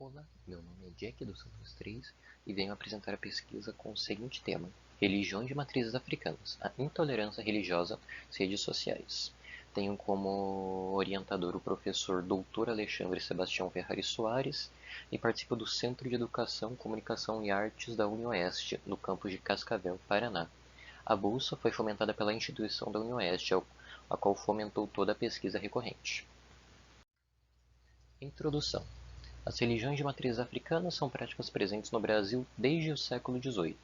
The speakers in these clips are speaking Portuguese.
Olá, meu nome é Jack dos Santos 3 e venho apresentar a pesquisa com o seguinte tema: Religiões de matrizes africanas, a intolerância religiosa, redes sociais. Tenho como orientador o professor Dr. Alexandre Sebastião Ferrari Soares e participo do Centro de Educação, Comunicação e Artes da UniOeste, no campus de Cascavel, Paraná. A bolsa foi fomentada pela instituição da UniOeste, a qual fomentou toda a pesquisa recorrente. Introdução. As religiões de matriz africana são práticas presentes no Brasil desde o século XVIII.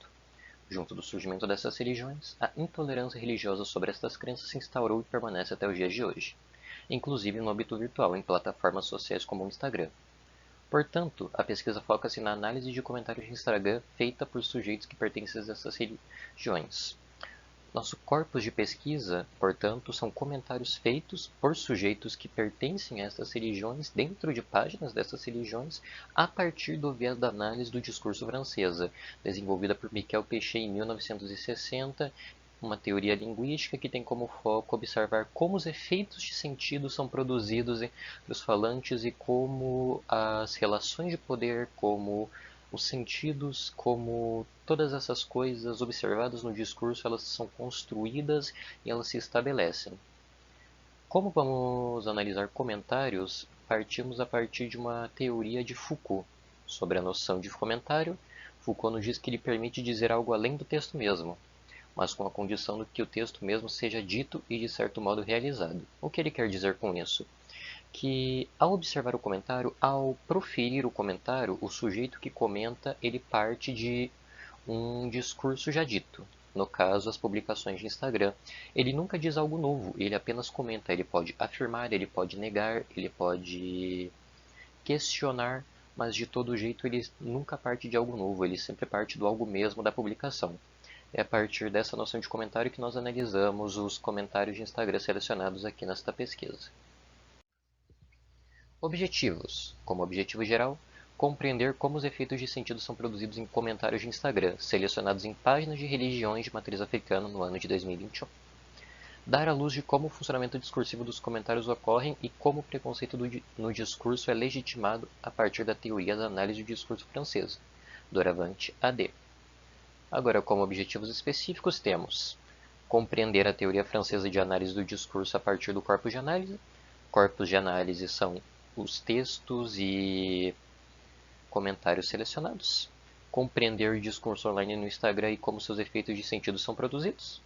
Junto do surgimento dessas religiões, a intolerância religiosa sobre estas crenças se instaurou e permanece até os dias de hoje, inclusive no âmbito virtual, em plataformas sociais como o Instagram. Portanto, a pesquisa foca-se na análise de comentários de Instagram feita por sujeitos que pertencem a essas religiões. Nosso corpus de pesquisa, portanto, são comentários feitos por sujeitos que pertencem a essas religiões dentro de páginas dessas religiões a partir do viés da análise do discurso francesa, desenvolvida por Michel Pechet em 1960, uma teoria linguística que tem como foco observar como os efeitos de sentido são produzidos entre os falantes e como as relações de poder, como os sentidos, como todas essas coisas observadas no discurso, elas são construídas e elas se estabelecem. Como vamos analisar comentários, partimos a partir de uma teoria de Foucault sobre a noção de comentário. Foucault nos diz que ele permite dizer algo além do texto mesmo, mas com a condição de que o texto mesmo seja dito e de certo modo realizado. O que ele quer dizer com isso? Que ao observar o comentário, ao proferir o comentário, o sujeito que comenta, ele parte de um discurso já dito. No caso, as publicações de Instagram. Ele nunca diz algo novo, ele apenas comenta. Ele pode afirmar, ele pode negar, ele pode questionar, mas de todo jeito ele nunca parte de algo novo, ele sempre parte do algo mesmo da publicação. É a partir dessa noção de comentário que nós analisamos os comentários de Instagram selecionados aqui nesta pesquisa. Objetivos. Como objetivo geral, compreender como os efeitos de sentido são produzidos em comentários de Instagram, selecionados em páginas de religiões de matriz africana no ano de 2021. Dar à luz de como o funcionamento discursivo dos comentários ocorre e como o preconceito no discurso é legitimado a partir da teoria da análise do discurso francesa, doravante AD. Agora, como objetivos específicos, temos compreender a teoria francesa de análise do discurso a partir do corpus de análise. Corpos de análise são os textos e comentários selecionados. Compreender o discurso online no Instagram e como seus efeitos de sentido são produzidos.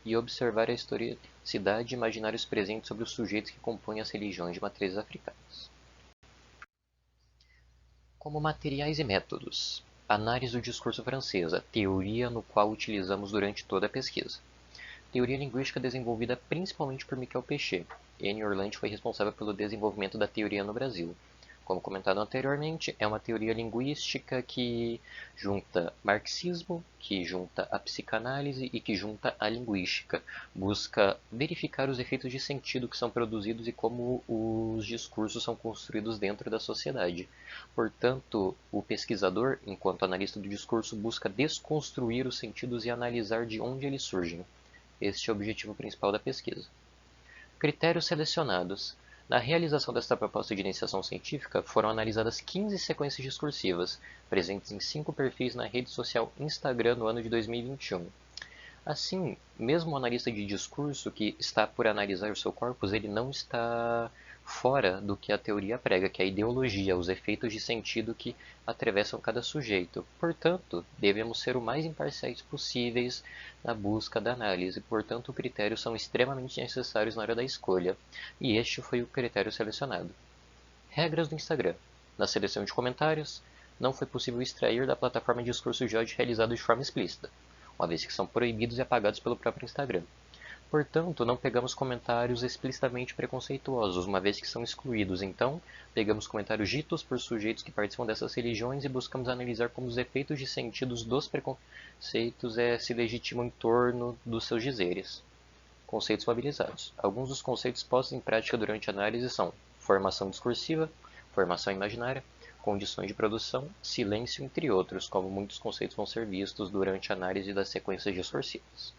E observar a historicidade e imaginários presentes sobre os sujeitos que compõem as religiões de matrizes africanas. Como materiais e métodos. Análise do discurso francesa, teoria no qual utilizamos durante toda a pesquisa. Teoria linguística desenvolvida principalmente por Michel Pechet. N. Orlandi foi responsável pelo desenvolvimento da teoria no Brasil. Como comentado anteriormente, é uma teoria linguística que junta marxismo, que junta a psicanálise e que junta a linguística. Busca verificar os efeitos de sentido que são produzidos e como os discursos são construídos dentro da sociedade. Portanto, o pesquisador, enquanto analista do discurso, busca desconstruir os sentidos e analisar de onde eles surgem. Este é o objetivo principal da pesquisa. Critérios selecionados. Na realização desta proposta de iniciação científica, foram analisadas 15 sequências discursivas, presentes em 5 perfis na rede social Instagram no ano de 2021. Assim, mesmo o analista de discurso que está por analisar o seu corpus, ele não está fora do que a teoria prega, que é a ideologia, os efeitos de sentido que atravessam cada sujeito. Portanto, devemos ser o mais imparciais possíveis na busca da análise. Portanto, critérios são extremamente necessários na hora da escolha. E este foi o critério selecionado. Regras do Instagram. Na seleção de comentários, não foi possível extrair da plataforma discurso de ódio realizado de forma explícita, uma vez que são proibidos e apagados pelo próprio Instagram. Portanto, não pegamos comentários explicitamente preconceituosos, uma vez que são excluídos. Então, pegamos comentários ditos por sujeitos que participam dessas religiões e buscamos analisar como os efeitos de sentidos dos preconceitos se legitimam em torno dos seus dizeres. Conceitos mobilizados. Alguns dos conceitos postos em prática durante a análise são formação discursiva, formação imaginária, condições de produção, silêncio, entre outros, como muitos conceitos vão ser vistos durante a análise das sequências discursivas.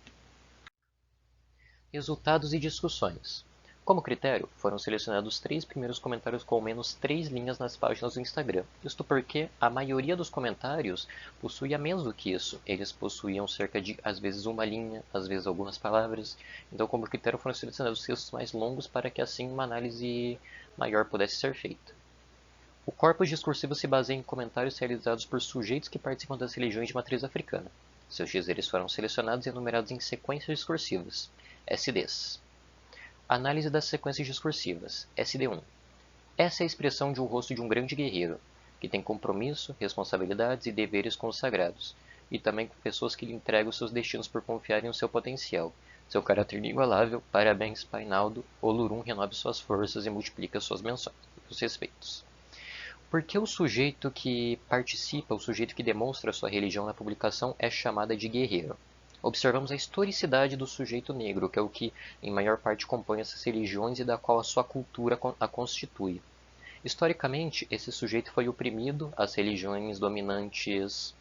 Resultados e discussões. Como critério, foram selecionados os 3 primeiros comentários com ao menos 3 linhas nas páginas do Instagram. Isto porque a maioria dos comentários possuía menos do que isso. Eles possuíam cerca de, às vezes, uma linha, às vezes algumas palavras. Então, como critério, foram selecionados textos mais longos para que assim uma análise maior pudesse ser feita. O corpus discursivo se baseia em comentários realizados por sujeitos que participam das religiões de matriz africana. Seus dizeres foram selecionados e enumerados em sequências discursivas, SDs. Análise das sequências discursivas, SD1. Essa é a expressão de um rosto de um grande guerreiro, que tem compromisso, responsabilidades e deveres consagrados, e também com pessoas que lhe entregam seus destinos por confiarem no seu potencial. Seu caráter inigualável, parabéns, Painaldo, Olurum renove suas forças e multiplica suas menções, os respeitos. Por que o sujeito que participa, o sujeito que demonstra sua religião na publicação é chamada de guerreiro? Observamos a historicidade do sujeito negro, que é o que em maior parte compõe essas religiões e da qual a sua cultura a constitui. Historicamente, esse sujeito foi oprimido, as religiões dominantes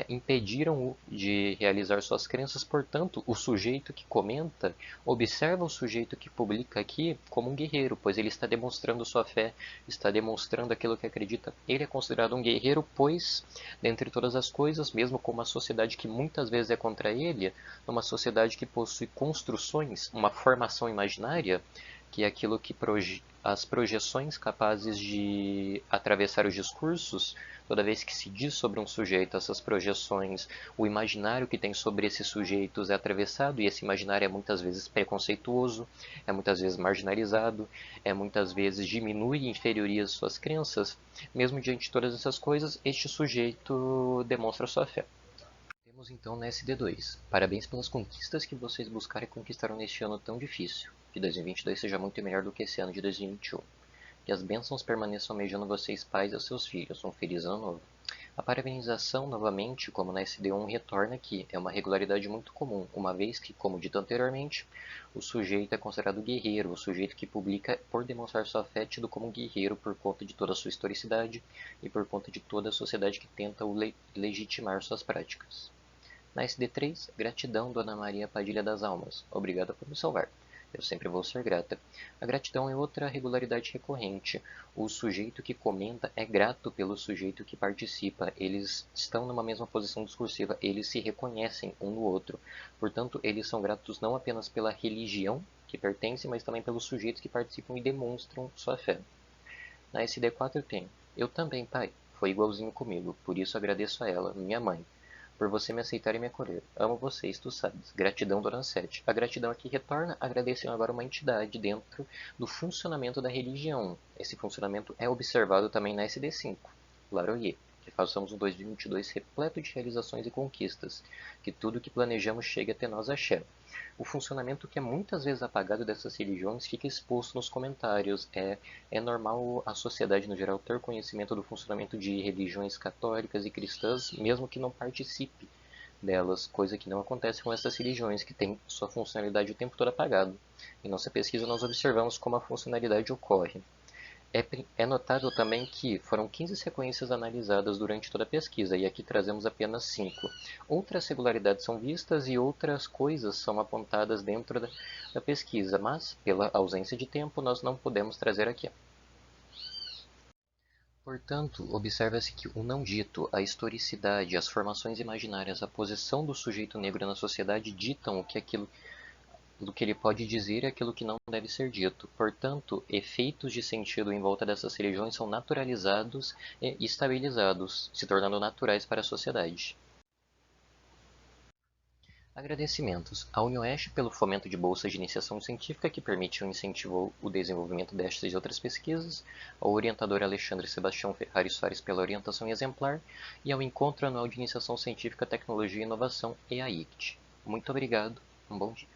impediram-o de realizar suas crenças, portanto, o sujeito que comenta observa o sujeito que publica aqui como um guerreiro, pois ele está demonstrando sua fé, está demonstrando aquilo que acredita. Ele é considerado um guerreiro, pois, dentre todas as coisas, mesmo com uma sociedade que muitas vezes é contra ele, numa sociedade que possui construções, uma formação imaginária, que é aquilo que as projeções capazes de atravessar os discursos, toda vez que se diz sobre um sujeito, essas projeções, o imaginário que tem sobre esses sujeitos é atravessado, e esse imaginário é muitas vezes preconceituoso, é muitas vezes marginalizado, é muitas vezes diminui e inferioriza suas crenças. Mesmo diante de todas essas coisas, este sujeito demonstra sua fé. Temos então na SD2. Parabéns pelas conquistas que vocês buscaram e conquistaram neste ano tão difícil. Que 2022 seja muito melhor do que esse ano de 2021. Que as bênçãos permaneçam almejando vocês pais e seus filhos. Um feliz ano novo. A parabenização, novamente, como na SD1, retorna aqui. É uma regularidade muito comum, uma vez que, como dito anteriormente, o sujeito é considerado guerreiro. O sujeito que publica por demonstrar sua fé é tido como guerreiro por conta de toda a sua historicidade e por conta de toda a sociedade que tenta o legitimar suas práticas. Na SD3, gratidão, Dona Maria Padilha das Almas. Obrigada por me salvar. Eu sempre vou ser grata. A gratidão é outra regularidade recorrente. O sujeito que comenta é grato pelo sujeito que participa. Eles estão numa mesma posição discursiva. Eles se reconhecem um no outro. Portanto, eles são gratos não apenas pela religião que pertence, mas também pelos sujeitos que participam e demonstram sua fé. Na SD4 tem: eu também, pai. Foi igualzinho comigo. Por isso agradeço a ela, minha mãe, por você me aceitar e me acolher. Amo vocês, tu sabes. Gratidão, Dona Sete. A gratidão aqui retorna agradecendo agora uma entidade dentro do funcionamento da religião. Esse funcionamento é observado também na SD5. Laroyer. Que façamos um 2022 repleto de realizações e conquistas. Que tudo que planejamos chegue até nós, axé. O funcionamento que é muitas vezes apagado dessas religiões fica exposto nos comentários. É normal a sociedade no geral ter conhecimento do funcionamento de religiões católicas e cristãs, mesmo que não participe delas, coisa que não acontece com essas religiões, que têm sua funcionalidade o tempo todo apagado. Em nossa pesquisa nós observamos como a funcionalidade ocorre. É notável também que foram 15 sequências analisadas durante toda a pesquisa, e aqui trazemos apenas 5. Outras regularidades são vistas e outras coisas são apontadas dentro da pesquisa, mas, pela ausência de tempo, nós não podemos trazer aqui. Portanto, observa-se que o não dito, a historicidade, as formações imaginárias, a posição do sujeito negro na sociedade ditam do que ele pode dizer e aquilo que não deve ser dito. Portanto, efeitos de sentido em volta dessas religiões são naturalizados e estabilizados, se tornando naturais para a sociedade. Agradecimentos à UniOeste pelo fomento de bolsas de iniciação científica que permitiu e incentivou o desenvolvimento destas e outras pesquisas, ao orientador Alexandre Sebastião Ferrari Soares pela orientação exemplar e ao Encontro Anual de Iniciação Científica, Tecnologia e Inovação, EAICT. Muito obrigado, um bom dia.